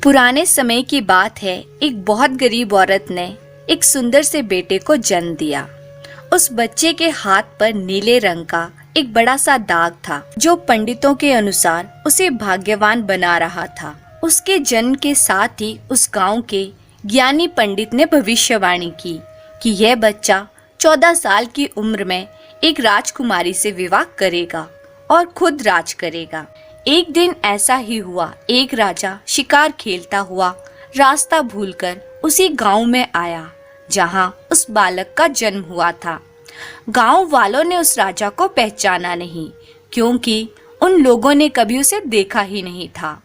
पुराने समय की बात है। एक बहुत गरीब औरत ने एक सुंदर से बेटे को जन्म दिया। उस बच्चे के हाथ पर नीले रंग का एक बड़ा सा दाग था, जो पंडितों के अनुसार उसे भाग्यवान बना रहा था। उसके जन्म के साथ ही उस गांव के ज्ञानी पंडित ने भविष्यवाणी की कि यह बच्चा 14 साल की उम्र में एक राजकुमारी से विवाह करेगा और खुद राज करेगा। एक दिन ऐसा ही हुआ। एक राजा शिकार खेलता हुआ रास्ता भूलकर उसी गांव में आया जहां उस बालक का जन्म हुआ था। गांव वालों ने उस राजा को पहचाना नहीं, क्योंकि उन लोगों ने कभी उसे देखा ही नहीं था।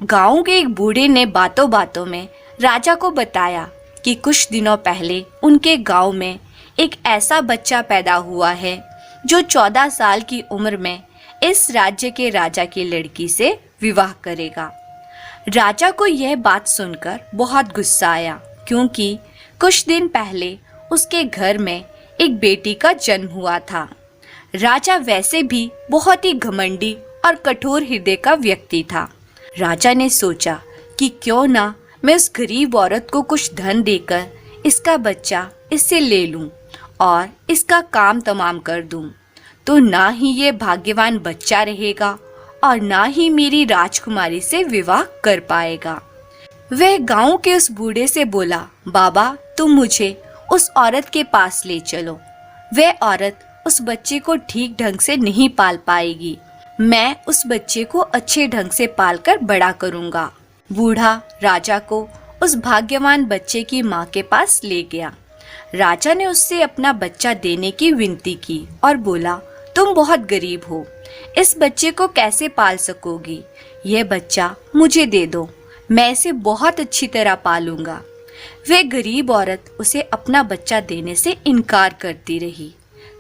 गांव के एक बूढ़े ने बातों बातों में राजा को बताया कि कुछ दिनों पहले उनके गांव में एक ऐसा बच्चा पैदा हुआ है जो 14 साल की उम्र में इस राज्य के राजा की लड़की से विवाह करेगा। राजा को यह बात सुनकर बहुत गुस्सा आया, क्योंकि कुछ दिन पहले उसके घर में एक बेटी का जन्म हुआ था। राजा वैसे भी बहुत ही घमंडी और कठोर हृदय का व्यक्ति था। राजा ने सोचा कि क्यों ना मैं उस गरीब औरत को कुछ धन देकर इसका बच्चा इससे ले लूं और इसका काम तमाम कर दूं, तो ना ही ये भाग्यवान बच्चा रहेगा और ना ही मेरी राजकुमारी से विवाह कर पाएगा। वह गांव के उस बूढ़े से बोला, बाबा तुम मुझे उस औरत के पास ले चलो। वह औरत उस बच्चे को ठीक ढंग से नहीं पाल पाएगी। मैं उस बच्चे को अच्छे ढंग से पालकर बड़ा करूंगा। बूढ़ा राजा को उस भाग्यवान बच्चे की माँ के पास ले गया। राजा ने उससे अपना बच्चा देने की विनती की और बोला, तुम बहुत गरीब हो, इस बच्चे को कैसे पाल सकोगी? यह बच्चा मुझे दे दो, मैं इसे बहुत अच्छी तरह पालूंगा। वह गरीब औरत उसे अपना बच्चा देने से इनकार करती रही।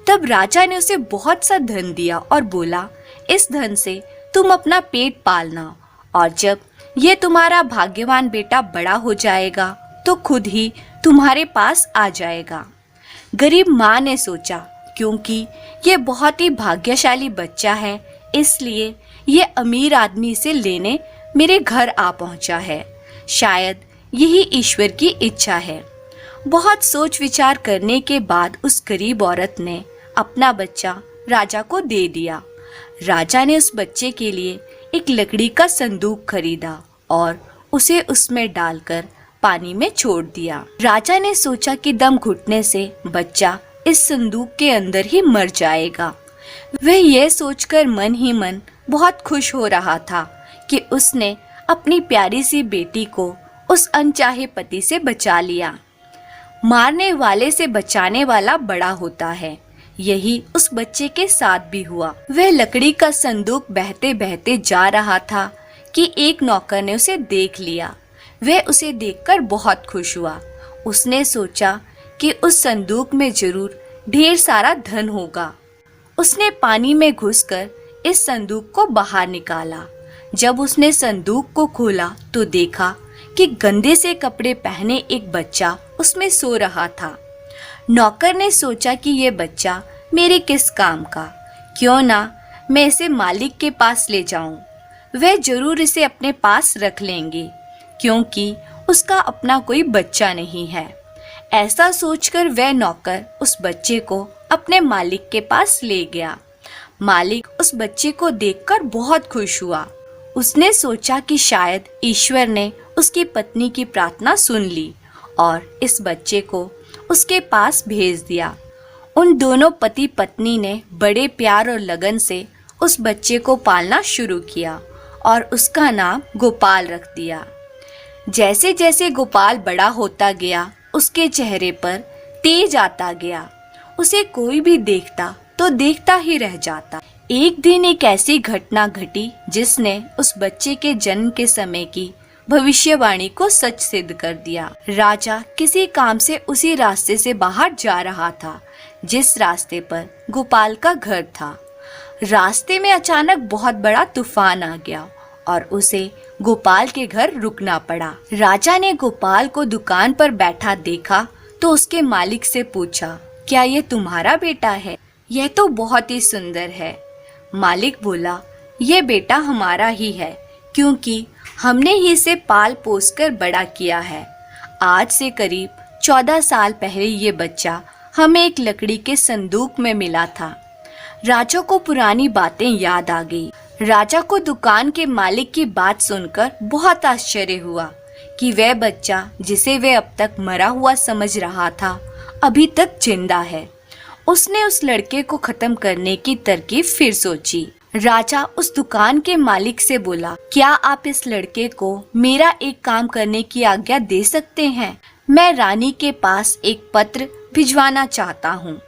तब राजा ने उसे बहुत सा धन दिया और बोला, इस धन से तुम अपना पेट पालना, और जब यह तुम्हारा भाग्यवान बेटा बड़ा हो जाएगा तो खुद ही तुम्हारे पास आ जाएगा। गरीब माँ ने सोचा, क्योंकि ये बहुत ही भाग्यशाली बच्चा है, इसलिए ये अमीर आदमी इसे लेने मेरे घर आ पहुंचा है। शायद यही ईश्वर की इच्छा है। बहुत सोच विचार करने के बाद उस गरीब औरत ने अपना बच्चा राजा को दे दिया। राजा ने उस बच्चे के लिए एक लकड़ी का संदूक खरीदा और उसे उसमें डालकर पानी में छोड़ दिया। राजा ने सोचा कि दम घुटने से बच्चा इस संदूक के अंदर ही मर जाएगा। वह यह सोचकर मन ही मन बहुत खुश हो रहा था कि उसने अपनी प्यारी सी बेटी को उस अनचाहे पति से बचा लिया। मारने वाले से बचाने वाला बड़ा होता है। यही उस बच्चे के साथ भी हुआ। वह लकड़ी का संदूक बहते बहते जा रहा था कि एक नौकर ने उसे देख लिया। वह उसे देखकर बहुत खुश हुआ। उसने सोचा कि उस संदूक में जरूर ढेर सारा धन होगा। उसने पानी में घुसकर इस संदूक को बाहर निकाला। जब उसने संदूक को खोला तो देखा कि गंदे से कपड़े पहने एक बच्चा उसमें सो रहा था। नौकर ने सोचा कि यह बच्चा मेरे किस काम का, क्यों ना मैं इसे मालिक के पास ले जाऊं। वह जरूर इसे अपने पास रख लेंगे, क्योंकि उसका अपना कोई बच्चा नहीं है। ऐसा सोचकर वह नौकर उस बच्चे को अपने मालिक के पास ले गया। मालिक उस बच्चे को देखकर बहुत खुश हुआ। उसने सोचा कि शायद ईश्वर ने उसकी पत्नी की प्रार्थना सुन ली और इस बच्चे को उसके पास भेज दिया। उन दोनों पति पत्नी ने बड़े प्यार और लगन से उस बच्चे को पालना शुरू किया और उसका नाम गोपाल रख दिया। जैसे जैसे गोपाल बड़ा होता गया, उसके चेहरे पर तेज आता गया। उसे कोई भी देखता तो देखता ही रह जाता। एक दिन एक ऐसी घटना घटी जिसने उस बच्चे के जन्म के समय की भविष्यवाणी को सच सिद्ध कर दिया। राजा किसी काम से उसी रास्ते से बाहर जा रहा था जिस रास्ते पर गोपाल का घर था। रास्ते में अचानक बहुत बड़ा तूफान आ गया और उसे गोपाल के घर रुकना पड़ा। राजा ने गोपाल को दुकान पर बैठा देखा तो उसके मालिक से पूछा, क्या ये तुम्हारा बेटा है? यह तो बहुत ही सुंदर है। मालिक बोला, यह बेटा हमारा ही है, क्योंकि हमने ही इसे पाल पोस कर बड़ा किया है। आज से करीब 14 साल पहले ये बच्चा हमें एक लकड़ी के संदूक में मिला था। राजा को पुरानी बातें याद आ गई। राजा को दुकान के मालिक की बात सुनकर बहुत आश्चर्य हुआ कि वह बच्चा जिसे वह अब तक मरा हुआ समझ रहा था अभी तक जिंदा है। उसने उस लड़के को खत्म करने की तरकीब फिर सोची। राजा उस दुकान के मालिक से बोला, क्या आप इस लड़के को मेरा एक काम करने की आज्ञा दे सकते हैं? मैं रानी के पास एक पत्र भिजवाना चाहता हूँ।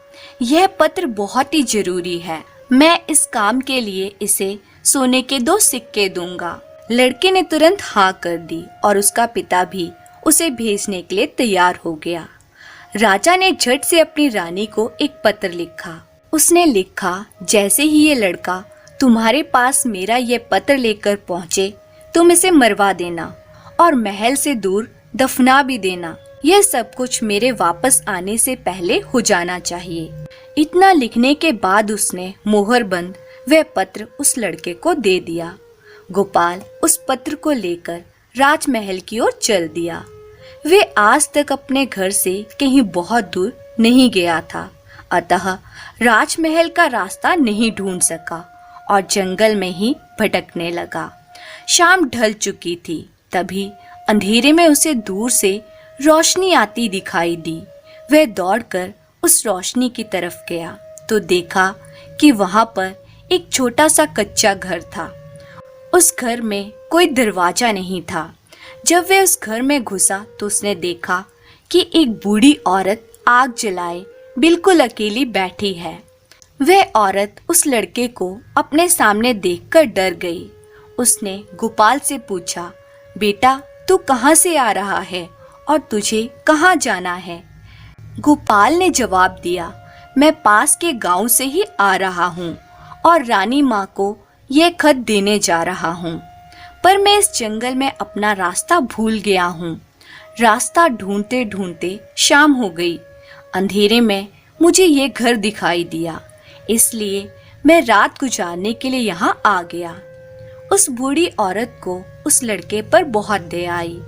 यह पत्र बहुत ही जरूरी है। मैं इस काम के लिए इसे सोने के 2 सिक्के दूंगा। लड़के ने तुरंत हाँ कर दी और उसका पिता भी उसे भेजने के लिए तैयार हो गया। राजा ने झट से अपनी रानी को एक पत्र लिखा। उसने लिखा, जैसे ही ये लड़का तुम्हारे पास मेरा ये पत्र लेकर पहुँचे, तुम इसे मरवा देना और महल से दूर दफना भी देना। यह सब कुछ मेरे वापस आने से पहले हो जाना चाहिए। इतना लिखने के बाद उसने मोहर बंद वह पत्र उस लड़के को दे दिया। गोपाल उस पत्र को लेकर राजमहल की ओर चल दिया। वे आज तक अपने घर से कहीं बहुत दूर नहीं गया था, अतः राजमहल का रास्ता नहीं ढूंढ सका और जंगल में ही भटकने लगा। शाम ढल चुकी थी, तभी अंधेरे में उसे दूर से रोशनी आती दिखाई दी। वह दौड़कर उस रोशनी की तरफ गया तो देखा कि वहां पर एक छोटा सा कच्चा घर था। उस घर में कोई दरवाजा नहीं था। जब वह उस घर में घुसा तो उसने देखा कि एक बूढ़ी औरत आग जलाए बिल्कुल अकेली बैठी है। वह औरत उस लड़के को अपने सामने देखकर डर गई। उसने गोपाल से पूछा, बेटा तू कहाँ से आ रहा है और तुझे कहाँ जाना है? गोपाल ने जवाब दिया, मैं पास के गांव से ही आ रहा हूँ और रानी माँ को ये खत देने जा रहा हूँ, पर मैं इस जंगल में अपना रास्ता भूल गया हूँ। रास्ता ढूंढते ढूंढते शाम हो गई। अंधेरे में मुझे ये घर दिखाई दिया, इसलिए मैं रात गुजारने के लिए यहाँ आ गया। उस बूढ़ी औरत को उस लड़के पर बहुत दया आई,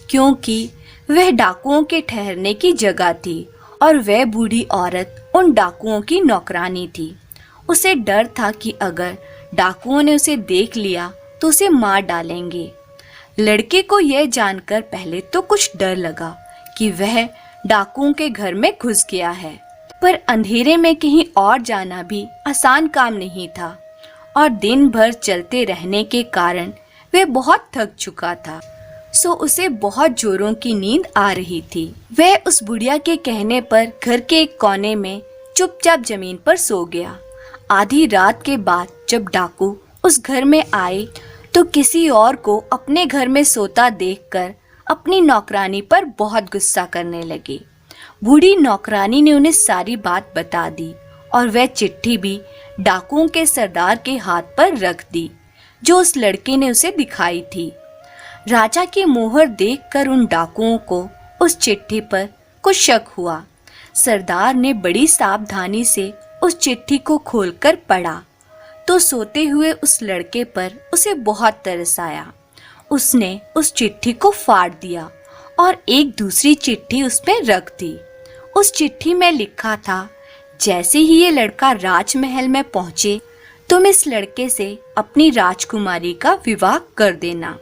क्योंकि वह डाकुओं के ठहरने की जगह थी और वह बूढ़ी औरत उन डाकुओं की नौकरानी थी। उसे डर था कि अगर डाकुओं ने उसे देख लिया तो उसे मार डालेंगे। लड़के को यह जानकर पहले तो कुछ डर लगा कि वह डाकुओं के घर में घुस गया है, पर अंधेरे में कहीं और जाना भी आसान काम नहीं था और दिन भर चलते रहने के कारण वह बहुत थक चुका था, सो उसे बहुत जोरों की नींद आ रही थी। वह उस बुढ़िया के कहने पर घर के एक कोने में चुपचाप जमीन पर सो गया। आधी रात के बाद जब डाकू उस घर में आए तो किसी और को अपने घर में सोता देखकर अपनी नौकरानी पर बहुत गुस्सा करने लगे। बूढ़ी नौकरानी ने उन्हें सारी बात बता दी और वह चिट्ठी भी डाकुओं के सरदार के हाथ पर रख दी जो उस लड़के ने उसे दिखाई थी। राजा की मोहर देखकर उन डाकुओं को उस चिट्ठी पर कुछ शक हुआ। सरदार ने बड़ी सावधानी से उस चिट्ठी को खोलकर पढ़ा तो सोते हुए उस लड़के पर उसे बहुत तरस आया। उसने उस चिट्ठी को फाड़ दिया और एक दूसरी चिट्ठी उसमें रख दी। उस चिट्ठी में लिखा था, जैसे ही ये लड़का राजमहल में पहुंचे तुम इस लड़के से अपनी राजकुमारी का विवाह कर देना।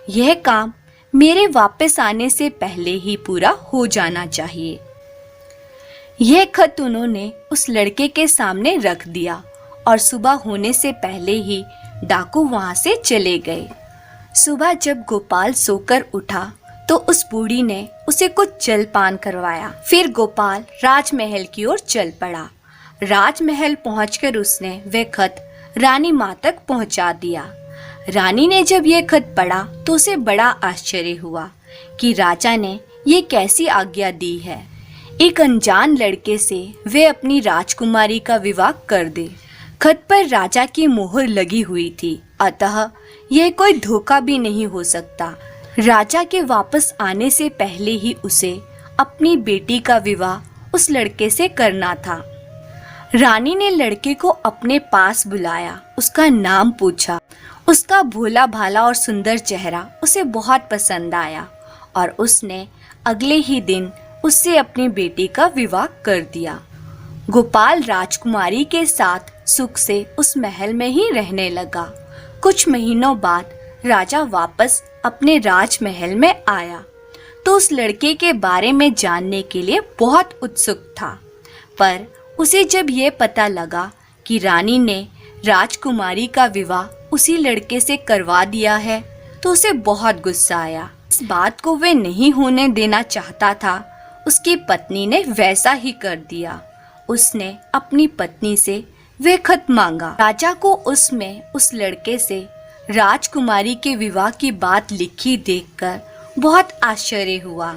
यह काम मेरे वापस आने से पहले ही पूरा हो जाना चाहिए। यह खत उन्होंने उस लड़के के सामने रख दिया और सुबह होने से पहले ही डाकू वहां से चले गए। सुबह जब गोपाल सोकर उठा तो उस बूढ़ी ने उसे कुछ जलपान करवाया। फिर गोपाल राजमहल की ओर चल पड़ा। राजमहल पहुंचकर उसने वह खत रानी माँ तक पहुंचा दिया। रानी ने जब यह खत पढ़ा तो उसे बड़ा आश्चर्य हुआ कि राजा ने ये कैसी आज्ञा दी है। एक अनजान लड़के से वे अपनी राजकुमारी का विवाह कर दे। खत पर राजा की मोहर लगी हुई थी, अतः यह कोई धोखा भी नहीं हो सकता। राजा के वापस आने से पहले ही उसे अपनी बेटी का विवाह उस लड़के से करना था। रानी ने लड़के को अपने पास बुलाया, उसका नाम पूछा, उसका भोला भाला और सुंदर चेहरा उसे बहुत पसंद आया और उसने अगले ही दिन उससे अपनी बेटी का विवाह कर दिया। गोपाल राजकुमारी के साथ सुख से उस महल में ही रहने लगा। कुछ महीनों बाद राजा वापस अपने राजमहल में आया तो उस लड़के के बारे में जानने के लिए बहुत उत्सुक था, पर उसे जब ये पता लगा कि रानी ने राजकुमारी का विवाह उसी लड़के से करवा दिया है तो उसे बहुत गुस्सा आया। इस बात को वे नहीं होने देना चाहता था। उसकी पत्नी ने वैसा ही कर दिया। उसने अपनी पत्नी से वे खत मांगा। राजा को उसमें उस लड़के से राजकुमारी के विवाह की बात लिखी देखकर बहुत आश्चर्य हुआ।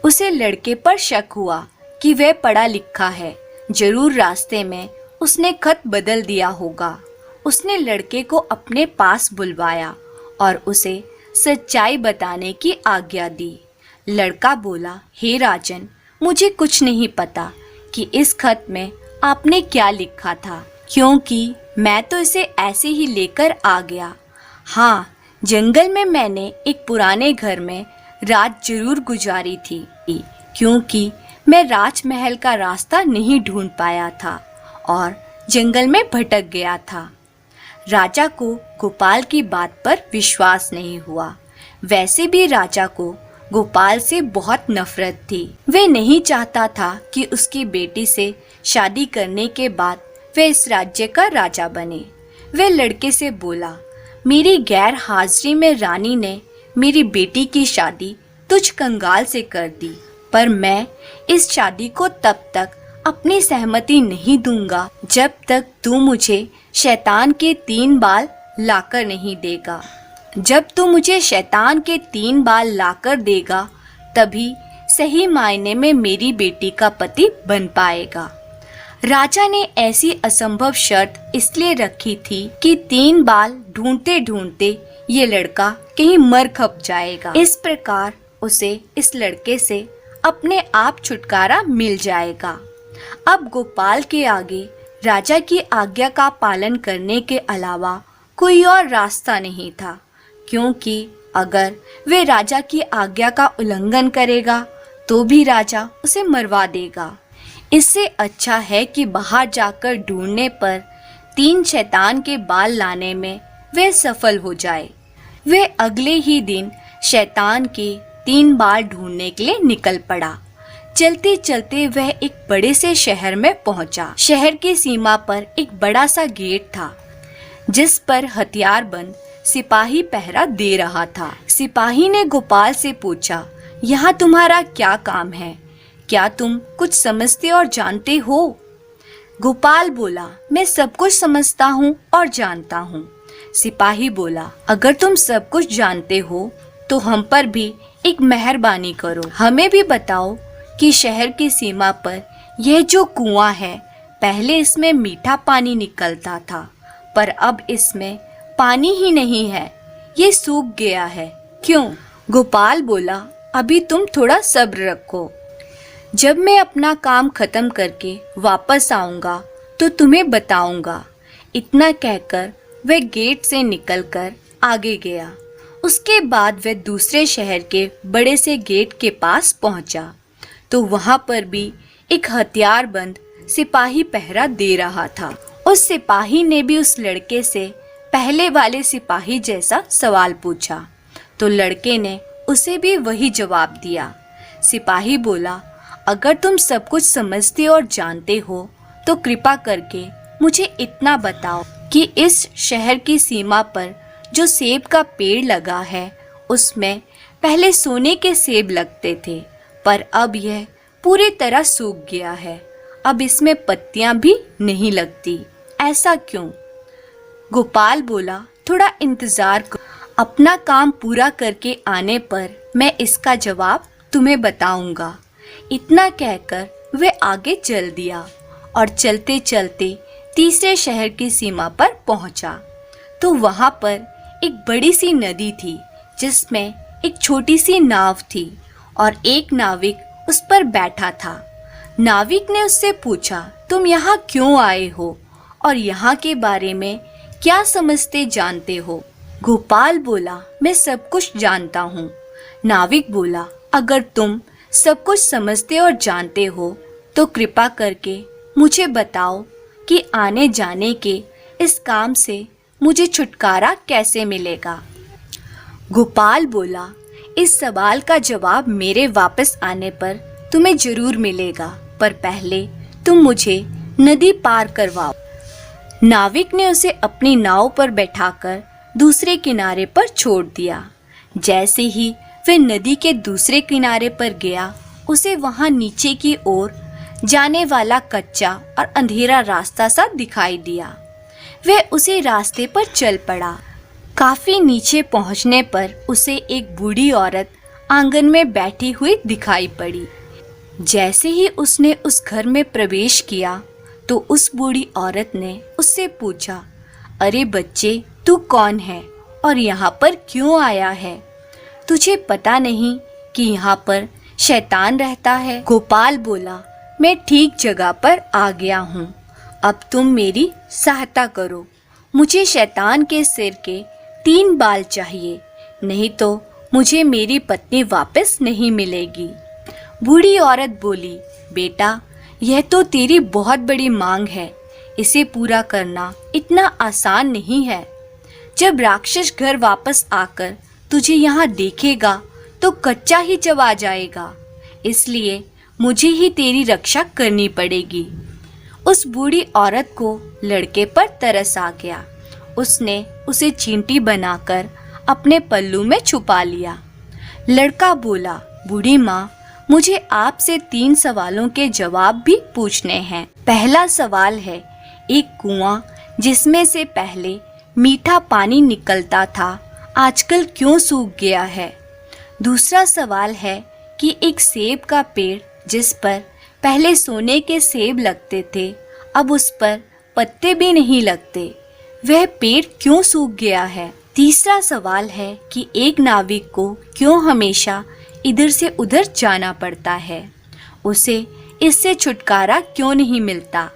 उसे लड़के पर शक हुआ कि वह पढ़ा लिखा है, जरूर रास्ते में उसने खत बदल दिया होगा। उसने लड़के को अपने पास बुलवाया और उसे सच्चाई बताने की आज्ञा दी। लड़का बोला, हे राजन, मुझे कुछ नहीं पता कि इस खत में आपने क्या लिखा था, क्योंकि मैं तो इसे ऐसे ही लेकर आ गया। हाँ, जंगल में मैंने एक पुराने घर में रात जरूर गुजारी थी, क्योंकि मैं राजमहल का रास्ता नहीं ढूंढ पाया था और जंगल में भटक गया था। राजा को गोपाल की बात पर विश्वास नहीं हुआ। वैसे भी राजा को गोपाल से बहुत नफरत थी। वे नहीं चाहता था कि उसकी बेटी से शादी करने के बाद वे इस राज्य का राजा बने। वे लड़के से बोला, मेरी गैर हाजिरी में रानी ने मेरी बेटी की शादी तुझ कंगाल से कर दी, पर मैं इस शादी को तब तक अपनी सहमति नहीं दूंगा जब तक तू मुझे शैतान के 3 बाल लाकर नहीं देगा। जब तू मुझे शैतान के 3 बाल लाकर देगा तभी सही मायने में मेरी बेटी का पति बन पाएगा। राजा ने ऐसी असंभव शर्त इसलिए रखी थी कि 3 बाल ढूंढते ढूंढते ये लड़का कहीं मर खप जाएगा। इस प्रकार उसे इस लड़के से अपने आप छुटकारा मिल जाएगा। अब गोपाल के आगे राजा की आज्ञा का पालन करने के अलावा कोई और रास्ता नहीं था, क्योंकि अगर वे राजा की आज्ञा का उल्लंघन करेगा तो भी राजा उसे मरवा देगा। इससे अच्छा है कि बाहर जाकर ढूंढने पर 3 शैतान के बाल लाने में वे सफल हो जाए। वे अगले ही दिन शैतान के 3 बाल ढूंढने के लिए निकल पड़ा। चलते चलते वह एक बड़े से शहर में पहुंचा। शहर की सीमा पर एक बड़ा सा गेट था जिस पर हथियारबंद सिपाही पहरा दे रहा था। सिपाही ने गोपाल से पूछा, यहाँ तुम्हारा क्या काम है? क्या तुम कुछ समझते और जानते हो? गोपाल बोला, मैं सब कुछ समझता हूँ और जानता हूँ। सिपाही बोला, अगर तुम सब कुछ जानते हो तो हम पर भी एक मेहरबानी करो। हमें भी बताओ कि शहर की सीमा पर यह जो कुआं है, पहले इसमें मीठा पानी निकलता था, पर अब इसमें पानी ही नहीं है, ये सूख गया है, क्यों? गोपाल बोला, अभी तुम थोड़ा सब्र रखो। जब मैं अपना काम खत्म करके वापस आऊंगा तो तुम्हें बताऊंगा। इतना कहकर वह गेट से निकलकर आगे गया। उसके बाद वह दूसरे शहर के बड़े से गेट के पास पहुंचा तो वहां पर भी एक हथियारबंद सिपाही पहरा दे रहा था। उस सिपाही ने भी उस लड़के से पहले वाले सिपाही जैसा सवाल पूछा तो लड़के ने उसे भी वही जवाब दिया। सिपाही बोला, अगर तुम सब कुछ समझते और जानते हो तो कृपा करके मुझे इतना बताओ कि इस शहर की सीमा पर जो सेब का पेड़ लगा है उसमें पहले सोने के सेब लगते थे, पर अब यह पूरी तरह सूख गया है। अब इसमें पत्तियां भी नहीं लगती, ऐसा क्यों? गोपाल बोला, थोड़ा इंतजार करो, अपना काम पूरा करके आने पर मैं इसका जवाब तुम्हें बताऊंगा। इतना कहकर वे आगे चल दिया और चलते चलते तीसरे शहर की सीमा पर पहुंचा तो वहां पर एक बड़ी सी नदी थी जिसमें एक छोटी सी नाव थी और एक नाविक उस पर बैठा था। नाविक ने उससे पूछा, तुम यहाँ क्यों आए हो और यहाँ के बारे में क्या समझते जानते हो? गोपाल बोला, मैं सब कुछ जानता हूँ। नाविक बोला, अगर तुम सब कुछ समझते और जानते हो तो कृपा करके मुझे बताओ कि आने जाने के इस काम से मुझे छुटकारा कैसे मिलेगा। गोपाल बोला, इस सवाल का जवाब मेरे वापस आने पर तुम्हें जरूर मिलेगा, पर पहले तुम मुझे नदी पार करवाओ। नाविक ने उसे अपनी नाव पर बैठाकर दूसरे किनारे पर छोड़ दिया। जैसे ही वह नदी के दूसरे किनारे पर गया, उसे वहां नीचे की ओर जाने वाला कच्चा और अंधेरा रास्ता सा दिखाई दिया। वह उसी रास्ते पर चल पड़ा। काफी नीचे पहुंचने पर उसे एक बूढ़ी औरत आंगन में बैठी हुई दिखाई पड़ी। जैसे ही उसने उस घर में प्रवेश किया तो उस बूढ़ी औरत ने उससे पूछा, अरे बच्चे, तू कौन है और यहाँ पर क्यों आया है? तुझे पता नहीं कि यहाँ पर शैतान रहता है? गोपाल बोला, मैं ठीक जगह पर आ गया हूँ। अब तुम मेरी सहायता करो। मुझे शैतान के सिर के 3 बाल चाहिए, नहीं तो मुझे मेरी पत्नी वापस नहीं मिलेगी। बूढ़ी औरत बोली, बेटा, यह तो तेरी बहुत बड़ी मांग है। इसे पूरा करना इतना आसान नहीं है। जब राक्षस घर वापस आकर तुझे यहाँ देखेगा तो कच्चा ही चबा जाएगा, इसलिए मुझे ही तेरी रक्षा करनी पड़ेगी। उस बूढ़ी औरत को लड़के पर तरस आ गया। उसने उसे चींटी बनाकर अपने पल्लू में छुपा लिया। लड़का बोला, बूढ़ी माँ, मुझे आपसे 3 सवालों के जवाब भी पूछने हैं। पहला सवाल है, एक कुआं जिसमें से पहले मीठा पानी निकलता था, आजकल क्यों सूख गया है? दूसरा सवाल है कि एक सेब का पेड़ जिस पर पहले सोने के सेब लगते थे, अब उस पर पत्ते भी नहीं लगते, वह पेड़ क्यों सूख गया है? तीसरा सवाल है कि एक नाविक को क्यों हमेशा इधर से उधर जाना पड़ता है, उसे इससे छुटकारा क्यों नहीं मिलता?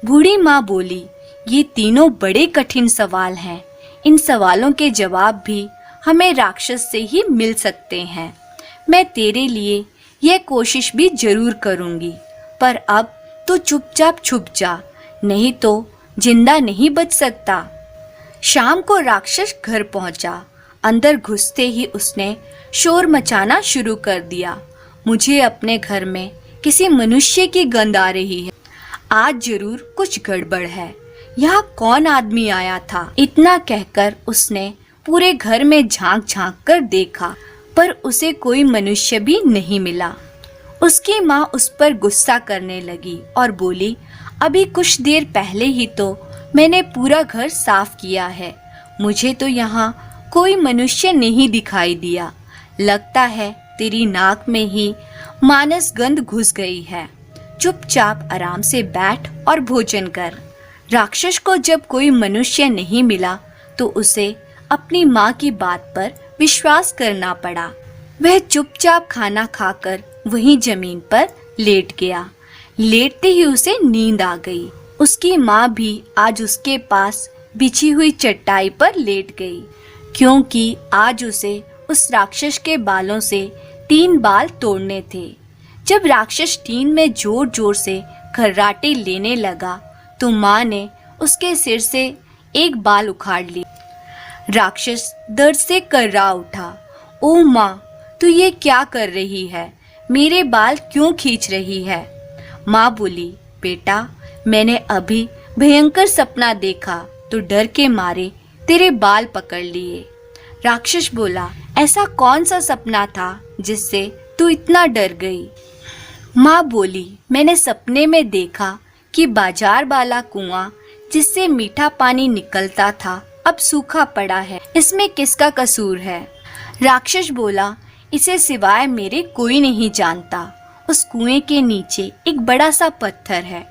बूढ़ी माँ बोली, ये तीनों बड़े कठिन सवाल हैं। इन सवालों के जवाब भी हमें राक्षस से ही मिल सकते हैं। मैं तेरे लिए यह कोशिश भी जरूर करूंगी, पर अब तो चुपचाप छुप जा, नहीं तो जिंदा नहीं बच सकता। शाम को राक्षस घर पहुंचा। अंदर घुसते ही उसने शोर मचाना शुरू कर दिया। मुझे अपने घर में किसी मनुष्य की गंध आ रही है। आज जरूर कुछ गड़बड़ है। यहाँ कौन आदमी आया था? इतना कहकर उसने पूरे घर में झांक झांक कर देखा, पर उसे कोई मनुष्य भी नहीं मिला। उसकी माँ उस पर गुस्सा करने लगी और बोली, अभी कुछ देर पहले ही तो मैंने पूरा घर साफ किया है, मुझे तो यहाँ कोई मनुष्य नहीं दिखाई दिया। लगता है तेरी नाक में ही मानस गंध घुस गई है। चुपचाप आराम से बैठ और भोजन कर। राक्षस को जब कोई मनुष्य नहीं मिला तो उसे अपनी माँ की बात पर विश्वास करना पड़ा। वह चुपचाप खाना खाकर वहीं जमीन पर लेट गया। लेटते ही उसे नींद आ गई। उसकी माँ भी आज उसके पास बिछी हुई चटाई पर लेट गई, क्योंकि आज उसे उस राक्षस के बालों से 3 बाल तोड़ने थे। जब राक्षस टीन में जोर जोर से खर्राटे लेने लगा तो माँ ने उसके सिर से एक बाल उखाड़ ली। राक्षस दर्द से कर्रा उठा। ओ माँ, तू ये क्या कर रही है? मेरे बाल क्यों खींच रही है? माँ बोली, बेटा, मैंने अभी भयंकर सपना देखा तो डर के मारे तेरे बाल पकड़ लिए। राक्षस बोला, ऐसा कौन सा सपना था जिससे तू इतना डर गई? माँ बोली, मैंने सपने में देखा कि बाजार वाला कुआं जिससे मीठा पानी निकलता था अब सूखा पड़ा है, इसमें किसका कसूर है? राक्षस बोला, इसे सिवाय मेरे कोई नहीं जानता। उस कुएं के नीचे एक बड़ा सा पत्थर है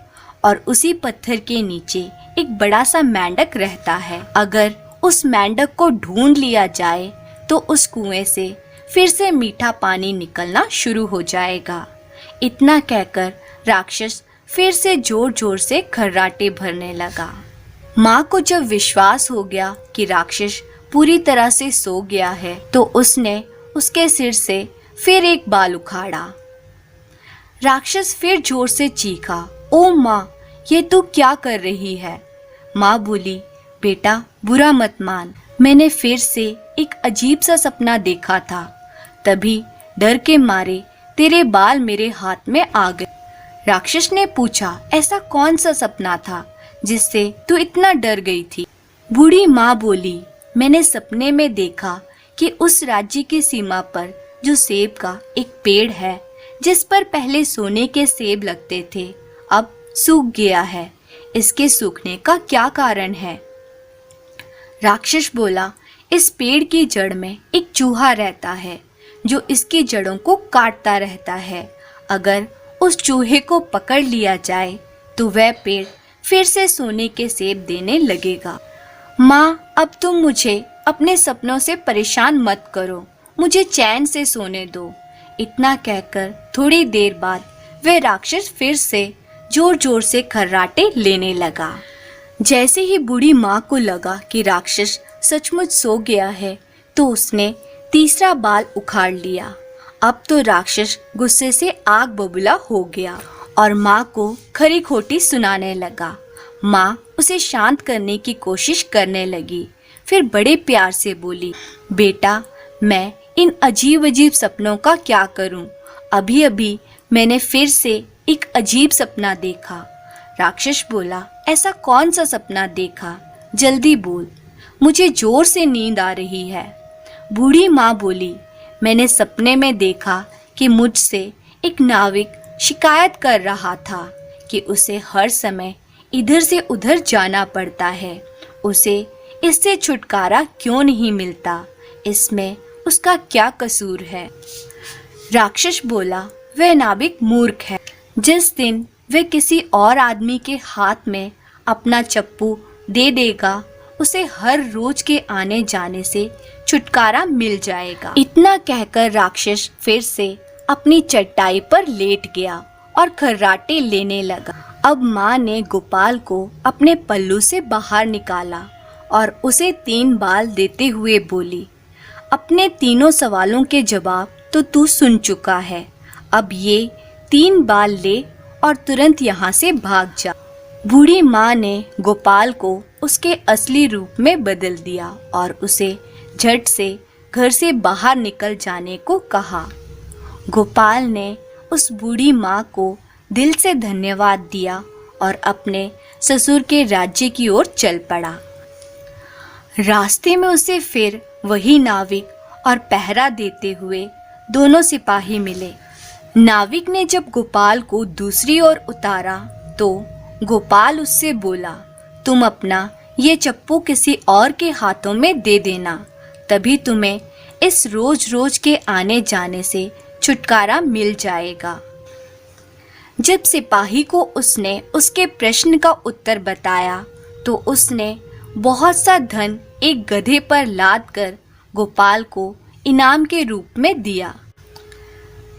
और उसी पत्थर के नीचे एक बड़ा सा मेंढक रहता है। अगर उस मेंढक को ढूंढ लिया जाए तो उस कुएं से फिर से मीठा पानी निकलना शुरू हो जाएगा। इतना कहकर राक्षस फिर से जोर जोर से खर्राटे भरने लगा। माँ को जब विश्वास हो गया कि राक्षस पूरी तरह से सो गया है तो उसने उसके सिर से फिर एक बाल उखाड़ा। राक्षस फिर जोर से चीखा, ओ माँ, ये तू क्या कर रही है? माँ बोली, बेटा बुरा मत मान, मैंने फिर से एक अजीब सा सपना देखा था, तभी डर के मारे तेरे बाल मेरे हाथ में आ गए। राक्षस ने पूछा, ऐसा कौन सा सपना था जिससे तू इतना डर गई थी? बूढ़ी माँ बोली, मैंने सपने में देखा कि उस राज्य की सीमा पर जो सेब का एक पेड़ है, जिस पर पहले सोने के सेब लगते थे, अब सूख गया है। इसके सूखने का क्या कारण है? राक्षस बोला, इस पेड़ की जड़ में एक चूहा रहता है जो इसकी जड़ों को काटता रहता है। अगर उस चूहे को पकड़ लिया जाए तो वह पेड़ फिर से सोने के सेब देने लगेगा। माँ, अब तुम मुझे अपने सपनों से परेशान मत करो, मुझे चैन से सोने दो। इतना कहकर थोड़ी देर बाद वह राक्षस फिर से जोर जोर से खर्राटे लेने लगा। जैसे ही बूढ़ी माँ को लगा कि राक्षस सचमुच सो गया है तो उसने तीसरा बाल उखाड़ लिया। अब तो राक्षस गुस्से से आग बबूला हो गया और माँ को खरी खोटी सुनाने लगा। माँ उसे शांत करने की कोशिश करने लगी, फिर बड़े प्यार से बोली, बेटा मैं इन अजीब अजीब सपनों का क्या करूं? अभी अभी मैंने फिर से एक अजीब सपना देखा। राक्षस बोला, ऐसा कौन सा सपना देखा? जल्दी बोल, मुझे जोर से नींद आ रही है। बूढ़ी माँ बोली, मैंने सपने में देखा कि मुझसे एक नाविक शिकायत कर रहा था कि उसे हर समय इधर से उधर जाना पड़ता है, उसे इससे छुटकारा क्यों नहीं मिलता? इसमें उसका क्या कसूर है? राक्षस बोला, वह नाविक मूर्ख है। जिस दिन वह किसी और आदमी के हाथ में अपना चप्पू दे देगा, उसे हर रोज के आने जाने से छुटकारा मिल जाएगा। इतना कहकर राक्षस फिर से अपनी चटाई पर लेट गया और खर्राटे लेने लगा। अब माँ ने गोपाल को अपने पल्लू से बाहर निकाला और उसे 3 बाल देते हुए बोली, अपने तीनों सवालों के जवाब तो तू सुन चुका है, अब ये 3 बाल ले और तुरंत यहाँ से भाग जा। बूढ़ी माँ ने गोपाल को उसके असली रूप में बदल दिया और उसे झट से घर से बाहर निकल जाने को कहा। गोपाल ने उस बूढ़ी माँ को दिल से धन्यवाद दिया और अपने ससुर के राज्य की ओर चल पड़ा। रास्ते में उसे फिर वही नाविक और पहरा देते हुए दोनों सिपाही मिले। नाविक ने जब गोपाल को दूसरी ओर उतारा तो गोपाल उससे बोला, तुम अपना ये चप्पू किसी और के हाथों में दे देना, तभी तुम्हें इस रोज रोज के आने जाने से छुटकारा मिल जाएगा। जब सिपाही को उसने उसके प्रश्न का उत्तर बताया तो उसने बहुत सा धन एक गधे पर लाद कर गोपाल को इनाम के रूप में दिया।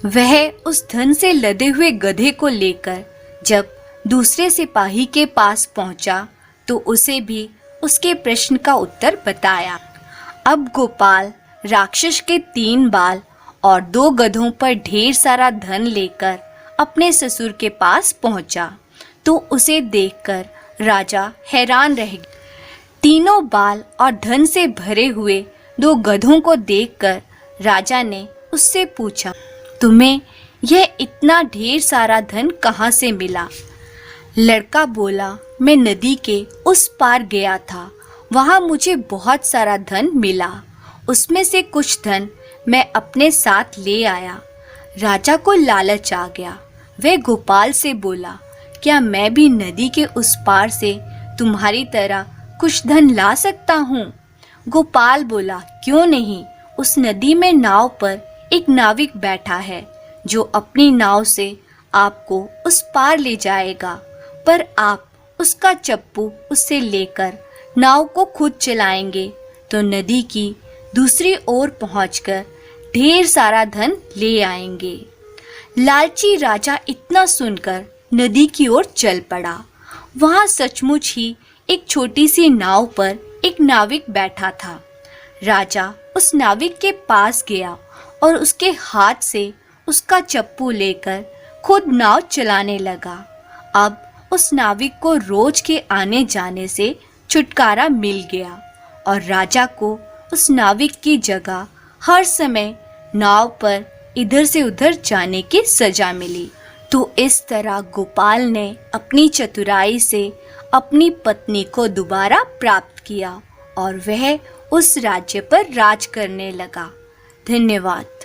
वह उस धन से लदे हुए गधे को लेकर जब दूसरे सिपाही के पास पहुंचा तो उसे भी उसके प्रश्न का उत्तर बताया। अब गोपाल राक्षस के 3 बाल और 2 गधों पर ढेर सारा धन लेकर अपने ससुर के पास पहुंचा तो उसे देखकर राजा हैरान रह गया। तीनों बाल और धन से भरे हुए 2 गधों को देखकर राजा ने उससे पूछा, तुम्हें यह इतना ढेर सारा धन कहाँ से मिला? लड़का बोला, मैं नदी के उस पार गया था, वहाँ मुझे बहुत सारा धन मिला, उसमें से कुछ धन मैं अपने साथ ले आया। राजा को लालच आ गया। वह गोपाल से बोला, क्या मैं भी नदी के उस पार से तुम्हारी तरह कुछ धन ला सकता हूँ? गोपाल बोला, क्यों नहीं, उस नदी में नाव पर एक नाविक बैठा है जो अपनी नाव से आपको उस पार ले जाएगा, पर आप उसका चप्पू उससे लेकर नाव को खुद चलाएंगे तो नदी की दूसरी ओर पहुंचकर ढेर सारा धन ले आएंगे। लालची राजा इतना सुनकर नदी की ओर चल पड़ा। वहां सचमुच ही एक छोटी सी नाव पर एक नाविक बैठा था। राजा उस नाविक के पास गया और उसके हाथ से उसका चप्पू लेकर खुद नाव चलाने लगा। अब उस नाविक को रोज के आने जाने से छुटकारा मिल गया और राजा को उस नाविक की जगह हर समय नाव पर इधर से उधर जाने की सजा मिली। तो इस तरह गोपाल ने अपनी चतुराई से अपनी पत्नी को दोबारा प्राप्त किया और वह उस राज्य पर राज करने लगा। धन्यवाद।